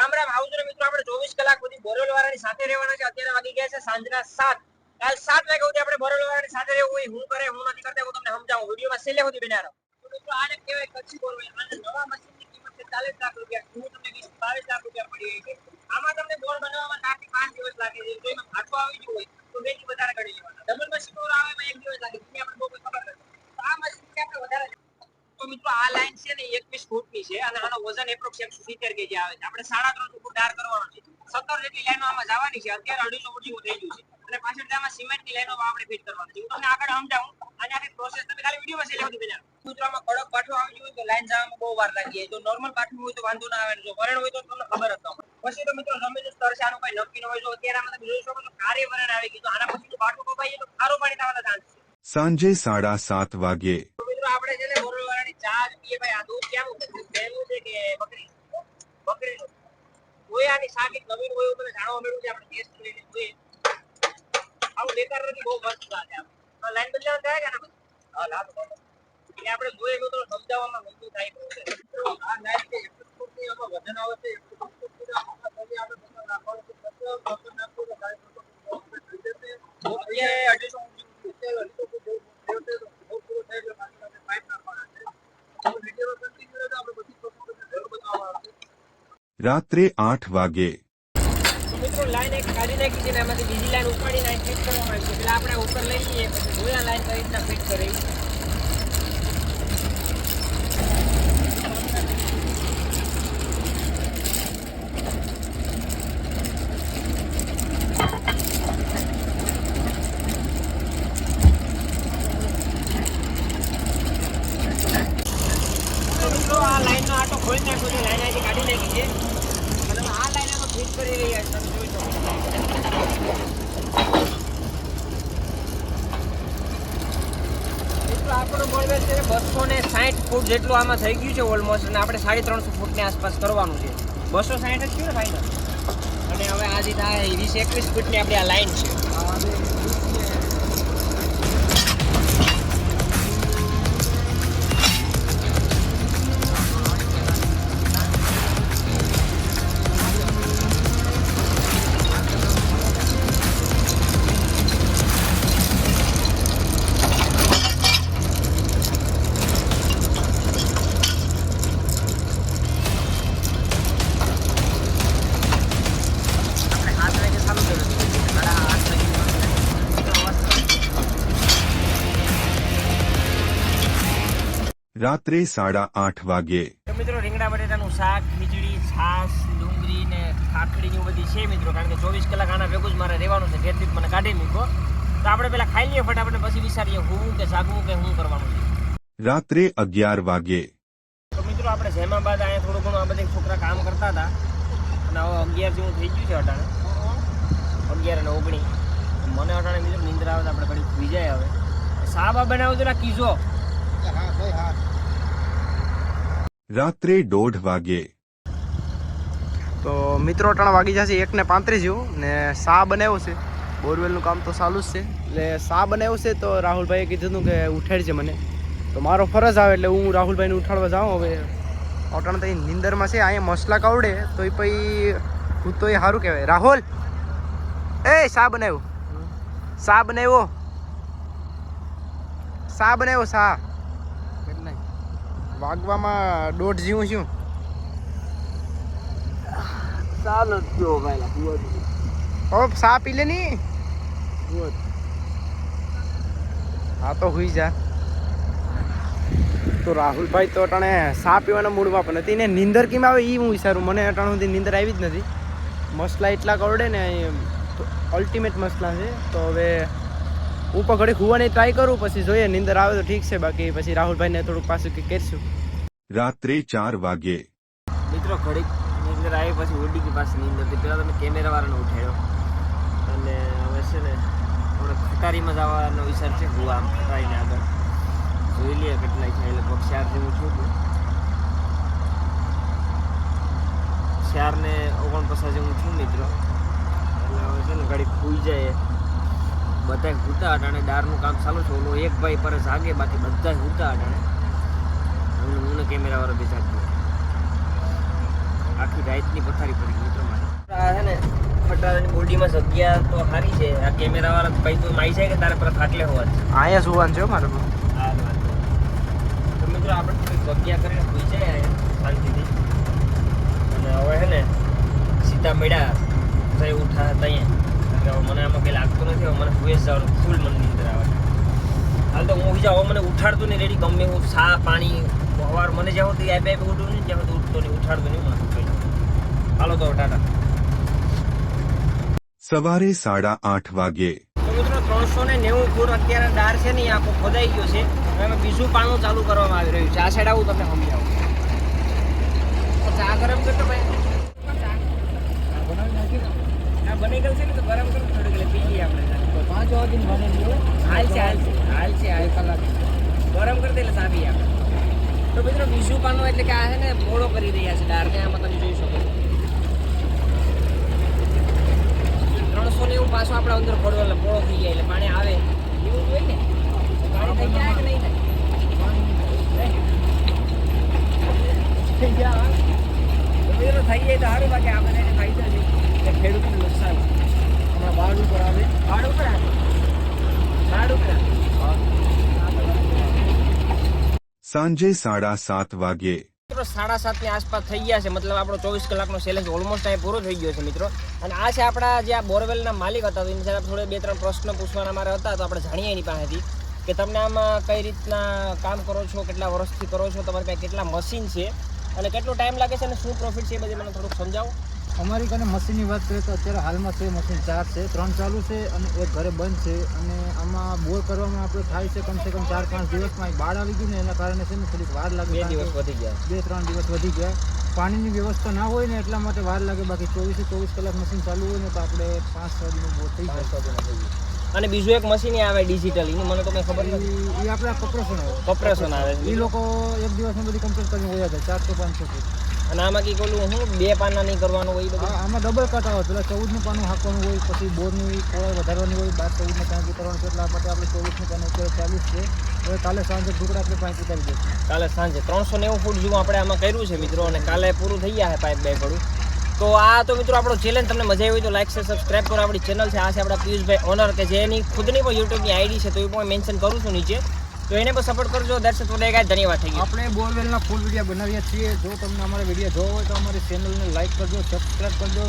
રામ રામ આવજો મિત્રો, આપણે 24 કલાક સુધી બોરવેલ વાળાની સાથે રહેવાના છે। અત્યારે વાગી ગયા છે સાંજના 7। કાલ 7 વાગ્યા સુધી આપણે બોરવેલ વાળાની સાથે રહેવું હોય, હું કરે હું નથી કરતા હું તમને સમજાવું। વિડિયોમાં છેલ્લે સુધી બન્યા રહો। તો મિત્રો આને કહેવાય કચ્છી બોરવેલ। આને નવા મશીનની કિંમત છે 40 લાખ રૂપિયા, હું તમને 22 લાખ રૂપિયા પડી ગઈ છે। આમાં તમને બોર બનાવવામાં 4 થી 5 દિવસ લાગે છે। જો એમાં ફાટો આવી ગયો હોય તો બેથી વધારે ગણી લેવાના। ડબલ મશીન બોર આવે એમાં 1 દિવસ લાગે, તમને આપણે બહુ ખબર નથી। તો આ મશીન આપણે વધારે તો મિત્રો આ લાઈન છે ને 21 ફૂટની છે અને આનો વજન એપ્રોક્સ 170 કેજી આવે છે। આપણે 3.5 ફૂટ ડાર કરવાનો છે। 17 જેટલી લાઈનો આમાં જવાની છે। અત્યારે 250 ફૂટ જેવું થઈ ગયું છે અને પાછળ આમાં સિમેન્ટની લાઈનો આપણે ફિટ કરવાની છે। હું તમને આગળ સમજાવું અને આખી પ્રોસેસ તમે ખાલી વિડિયોમાં છેલ્લે સુધી બન્યા। મિત્રોમાં કડક પાઠો આવી ગયો તો લાઈન જવામાં બહુ વાર લાગી જાય। જો નોર્મલ પાઠું હોય તો વાંધો ના આવે, જો વરણ હોય તો તમને ખબર જ ન હોય। પછી તો મિત્રો જમીનનું સ્તર છે આનું કઈ નક્કી ન હોય। જો અત્યારે આમાં તમે જોઈ શકો છો ખારી વરણ આવી ગઈ, તો આના પછી તો પાઠું કપાઈએ તો ખારું પાણી થવાના ચાન્સ છે। સાંજે 7:30 વાગ્યે મિત્રો આપણે છે ને બોરવેલ વાળાની ચા પીએ ભાઈ। આ દૂધ ક્યાંનું છે, ભેંસનું છે કે બકરીનું? ગોયાની શાક એક નવીન હોય એવું મને જાણવા મળ્યું છે, આપણે ટેસ્ટ લઈને જોઈએ। આવું બેકાર નથી, બહુ મસ્ત ચા છે। આ લાઈન બદલાવા થાય કે ના બદલાય? હા લાવ તો એટલે આપણે જોઈએ તો સમજાવવામાં મજબૂત થાય છે। આ લાઈન છે 21 ફૂટની, આમાં વજન આવે છે 21 ફૂટ આમાં પછી આપણે બકર નાખવાનું છે। બકર નાખવું તો ગાય બકર થઈ જશે। અત્યારે 250 રાત્રે 8 વાગ્યે મિત્રો લાઈન એક કાઢી નાખી છે ને એમાંથી બીજી લાઈન ઉપાડી નાખી ફિટ કરવામાં આવી છે। પેલા આપણે ઉપર લઈ લઈએ પછી જોયા લાઈન કઈ રીતના ફિટ કરી। મિત્રો આ લાઈનનો આટો ખોલી નાખ્યો છે, લાઈન અહીંથી કાઢી નાખી છે અને આ લાઈન એમાં ફિટ કરી રહ્યા છે, તમે જોઈ શકો। આપણો બોરવેલ છે 260 ફૂટ જેટલું આમાં થઈ ગયું છે ઓલમોસ્ટ, અને આપણે 350 ફૂટની આસપાસ કરવાનું છે। 260 જ થયું ને ફાઈનલ। અને હવે આજે થાય 20-21 ફૂટની આપણી આ લાઈન છે। રાત્રે 8:30 વાગ્યે તો મિત્રો રીંગણા બટેટાનું શાક, ખીચડી, છાશ, ડુંગળી ને ખાખડી ને બધી છે મિત્રો, કારણ કે 24 કલાક આના ભેગું જ મારે રહેવાનું છે। ઘેરથી મને કાઢી મૂકો તો આપણે પેલા ખાઈ લઈએ ફટાફટ, પછી વિચારીએ હું કે જાગવું કે શું કરવાનું છે। રાત્રે 11 વાગ્યે તો મિત્રો આપણે જેમાં બાદ અહીંયા થોડું ઘણું આ બધા છોકરા કામ કરતા હતા અને હવે 11 જેવું થઈ ગયું છે અટાણે, 11:19। મને અટાણે મિત્રો નીંદર આવે તો આપણે ઘડી સુઈ જાય। હવે સાબા બનાવું તો ના કીધો રાત્રે 1:30 વાગ્યે તો મિત્રો અટાણા વાગી જશે 1:35 જેવું ને શા બનાવ્યો છે। બોરવેલનું કામ તો ચાલુ જ છે, એટલે શા બનાવ્યો છે તો રાહુલભાઈએ કીધું હતું કે ઉઠાડજે મને, તો મારો ફરજ આવે એટલે હું રાહુલભાઈને ઉઠાડવા જાઉં। હવે અટાણા તો નીંદરમાં છે, અહીંયા મસલા કાવડે તો એ પછી હું તો એ સારું કહેવાય। રાહુલ એ શા બનાવ્યો, શા બનાવ્યો, શા બનાવ્યો, શા વાગવામાં 1:30 જેવું શું ચાલો જો ભાઈ ઓ શા પી લે ની। હા તો હુઈ જા। તો રાહુલભાઈ તો અટાણે શા પીવાના મૂડમાં પણ નથી ને નીંદર કેમ આવે એ હું વિચારું। મને અટાણ સુધી નીંદર આવી જ નથી। મસલા એટલા કરડે ને અલ્ટિમેટ મસલા છે। તો હવે હું પણ ઘડી ખુવાની ટ્રાય કરું, પછી જોઈએ નીંદર આવે તો ઠીક છે, બાકી પછી રાહુલભાઈને થોડુંક પાછું કંઈક કરીશું। રાત્રે 4 વાગ્યે મિત્રો ઘડીક નીંદર આવી પછી ઉડી ગઈ પાછી નીંદરથી। પહેલાં તમે કેમેરા વાળાને ઉઠાડ્યો અને હવે છે ને આપણે ખટારીમાં જવાનો વિચાર છે। હું આમ ખટારીને આગળ જોઈ લઈએ કેટલાય છે, લગભગ 4 જેવું છું। 4:49 જેવું છું મિત્રો। એટલે હવે છે ને ઘડીક ખુઈ જાય, બધા હુતા અટાણે, દાળનું કામ ચાલુ છે। ઓલો એક ભાઈ પર જાગે, બાકી બધા હુતા અટાણે। હું કેમેરા વાળો બી જાગતો આખી રાતની પથારી પડી મિત્રો માટે આ છે ને ખટારાની બોડીમાં જગ્યા તો સારી છે આ કેમેરા વાળા ભાઈ તો માઈ જાય કે તારે પર ખાટલે હોવા છે અહીંયા સુવાનું છે હો મારે તો. આ વાત તો મિત્રો આપણે થોડી જગ્યા કરીને સુઈ જાય અહીંયા શાંતિથી અને હવે છે ને સીધા મળ્યા જઈ ઉઠા ત્યાં હવે મને આમાં કંઈ લાગતું નથી હવે મને સુઈ જવાનું ફૂલ મનની અંદર આવે હાલ તો હું બીજા હવે મને ઉઠાડતું નહીં રેડી ગમે હું સા પાણી સવાર મને જ્યાં સુધી આ બે ઉઠું નહીં જ્યાં સુધી ઉઠતો નહીં ઉઠાડતું નહીં મને હાલો તો ટાટા સવારે 8:30 વાગ્યે તો મિત્રો 390 ફૂટ અત્યારે ડાર છે ને એ આખો ખોદાઈ ગયો છે હવે એમાં બીજું પાણું ચાલુ કરવામાં આવી રહ્યું છે આ સાઈડ આવું તમને સમજાવું ચા ગરમ કરતો ભાઈ આ બની ગયેલ છે ને તો ગરમ કરો થોડી એટલે પી લઈએ આપણે 5 વાગે બને હાલ છે કલાક ગરમ કરી દે એટલે ચા પીએ આપણે તો મિત્રો બીજું પાણું એટલે કે આ છે ને પોળો કરી રહ્યા છે ડારને આમાં તમે જોઈ શકો છો 390 પાછો આપણે અંદર પડ્યો એટલે પોળો થઈ જાય એટલે પાણી આવે એવું હોય ને પાણી થઈ જાય કે નહીં થઈ જાય થઈ જાય તો સારું બાકી આપણે ફાયદો છે કે ખેડૂતને નુકસાન હમણાં બાળ ઉપર આવે બાળ ઉપર આવે સાંજે 7:30 વાગ્યે મિત્રો 7:30 ની આસપાસ થઈ ગયા છે મતલબ આપણો 24 કલાકનો ચેલેન્જ ઓલમોસ્ટ અહીં પૂરો થઈ ગયો છે મિત્રો અને આ છે આપણા જે આ બોરવેલના માલિક હતા તો એની સાથે થોડે 2-3 પ્રશ્ન પૂછવાના મારે હતા તો આપણે જાણીએ એની પાસેથી કે તમને આમાં કઈ રીતના કામ કરો છો કેટલા વર્ષથી કરો છો તમારી પાસે કેટલા મશીન છે અને કેટલો ટાઈમ લાગે છે અને શું પ્રોફિટ છે એ બધી મને થોડુંક સમજાવો અમારી કને મશીનની વાત કરીએ તો અત્યારે હાલમાં છે મશીન 4 છે 3 ચાલુ છે અને એક ઘરે બંધ છે અને આમાં બોર કરવામાં આપણે થાય છે કમસે કમ 4-5 દિવસમાં બાળ આવી ગયું ને એના કારણે છે ને થોડીક વાર લાગે 2 દિવસ વધી ગયા 2-3 દિવસ વધી ગયા પાણીની વ્યવસ્થા ના હોય ને એટલા માટે વાર લાગે બાકી 24 કલાક મશીન ચાલુ હોય ને તો આપણે 5-6 દિવસ બોર થઈ જાય અને બીજું એક મશીન આવે ડિજિટલ એનું મને તો કંઈ ખબર નથી એ આપણે કમ્પ્રેશન આવે એ લોકો એક દિવસમાં બધી કમ્પ્લીટ કરીને હોય છે 400-500 ફૂટ અને આમાં કંઈક ઓલું હું 2 પાના નહીં કરવાનું હોય એ બધું આમાં ડબલ કટ આવે પેલા 14નું પાનું હાંકવાનું હોય પછી બોરની પહોળાઈ વધારવાની હોય 12-14 પાણી કરવાનું છે એટલે માટે આપણે 24નું પાનું અત્યારે 40 છે હવે કાલે સાંજે ઢુકડા આપણે પાઇપ ઉતારી દઈશું કાલે સાંજે 390 ફૂટ જેવું આપણે આમાં કર્યું છે મિત્રો અને કાલે પૂરું થઈ ગયા છે પાઇપ બે પડું તો આ તો મિત્રો આપણો ચેલેન્જ તમને મજા આવી હોય તો લાઈક શેર સબસ્ક્રાઇબ કરો આપણી ચેનલ છે આ છે આપણા પિયુષભાઈ ઓનર કે જેની ખુદની પણ યુટ્યુબની આઈડી છે તો એ પણ મેન્શન કરું છું નીચે તો એને પણ સપોર્ટ કરજો દર્શક વડે ધન્યવાદ થઈ ગયો આપણે બોરવેલના ફૂલ વિડીયો બનાવીએ છીએ જો તમને અમારા વિડીયો જોવો હોય તો અમારી ચેનલને લાઈક કરજો સબસ્ક્રાઇબ કરજો